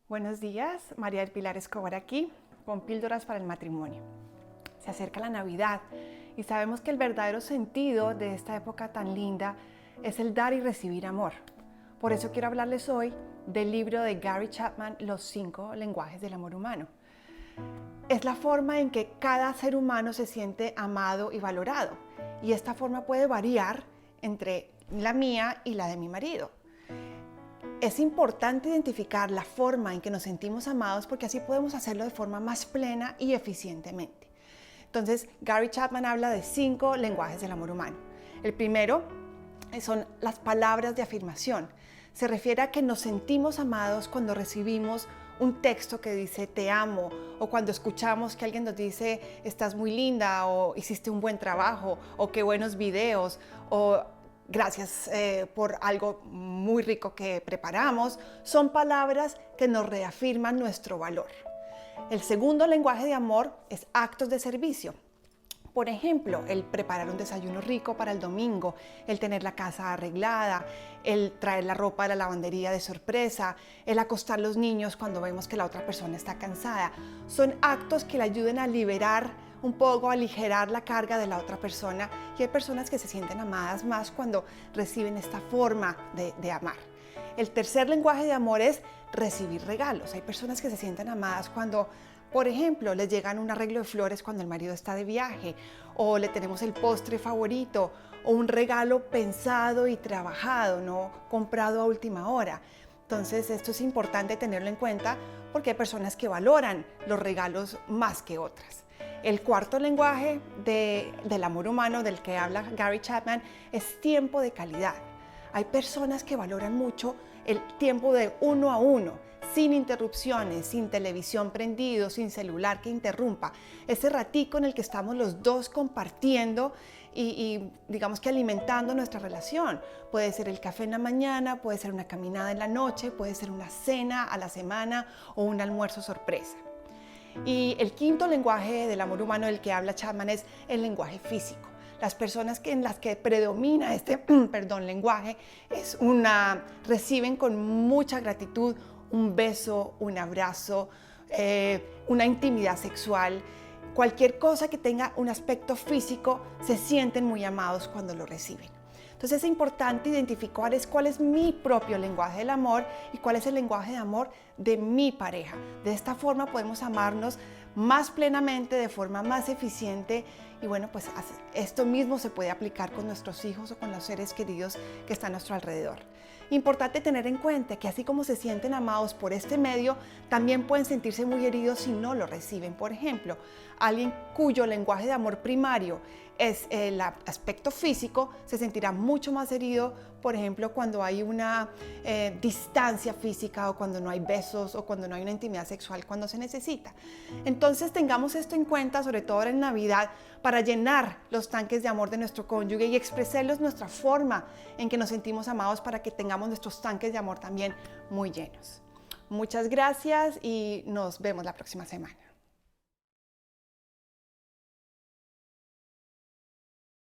Buenos días, María del Pilar Escobar aquí, con Píldoras para el Matrimonio. Se acerca la Navidad y sabemos que el verdadero sentido de esta época tan linda es el dar y recibir amor. Por eso quiero hablarles hoy del libro de Gary Chapman, Los 5 lenguajes del amor humano. Es la forma en que cada ser humano se siente amado y valorado, y esta forma puede variar entre la mía y la de mi marido. Es importante identificar la forma en que nos sentimos amados porque así podemos hacerlo de forma más plena y eficientemente. Entonces, Gary Chapman habla de 5 lenguajes del amor humano. El primero son las palabras de afirmación. Se refiere a que nos sentimos amados cuando recibimos un texto que dice te amo, o cuando escuchamos que alguien nos dice estás muy linda, o hiciste un buen trabajo, o qué buenos videos, o gracias por algo muy rico que preparamos. Son palabras que nos reafirman nuestro valor. El segundo lenguaje de amor es actos de servicio. Por ejemplo, el preparar un desayuno rico para el domingo, el tener la casa arreglada, el traer la ropa de la lavandería de sorpresa, el acostar los niños cuando vemos que la otra persona está cansada. Son actos que le ayuden a liberar un poco, a aligerar la carga de la otra persona, y hay personas que se sienten amadas más cuando reciben esta forma de amar. El tercer lenguaje de amor es recibir regalos. Hay personas que se sienten amadas cuando, por ejemplo, les llegan un arreglo de flores cuando el marido está de viaje, o le tenemos el postre favorito, o un regalo pensado y trabajado, no comprado a última hora. Entonces, esto es importante tenerlo en cuenta porque hay personas que valoran los regalos más que otras. El cuarto lenguaje del amor humano del que habla Gary Chapman es tiempo de calidad. Hay personas que valoran mucho el tiempo de uno a uno, sin interrupciones, sin televisión prendido, sin celular que interrumpa. Ese ratico en el que estamos los dos compartiendo y digamos que alimentando nuestra relación. Puede ser el café en la mañana, puede ser una caminada en la noche, puede ser una cena a la semana o un almuerzo sorpresa. Y el quinto lenguaje del amor humano del que habla Chapman es el lenguaje físico. Las personas en las que predomina este lenguaje reciben con mucha gratitud un beso, un abrazo, una intimidad sexual. Cualquier cosa que tenga un aspecto físico, se sienten muy amados cuando lo reciben. Entonces es importante identificar cuál es mi propio lenguaje del amor y cuál es el lenguaje de amor de mi pareja. De esta forma podemos amarnos más plenamente, de forma más eficiente, y bueno, pues esto mismo se puede aplicar con nuestros hijos o con los seres queridos que están a nuestro alrededor. Importante tener en cuenta que así como se sienten amados por este medio, también pueden sentirse muy heridos si no lo reciben. Por ejemplo, alguien cuyo lenguaje de amor primario es el aspecto físico, se sentirá mucho más herido, por ejemplo, cuando hay una distancia física, o cuando no hay besos, o cuando no hay una intimidad sexual cuando se necesita. Entonces tengamos esto en cuenta, sobre todo ahora en Navidad, para llenar los tanques de amor de nuestro cónyuge y expresarles nuestra forma en que nos sentimos amados, para que tengamos nuestros tanques de amor también muy llenos. Muchas gracias y nos vemos la próxima semana.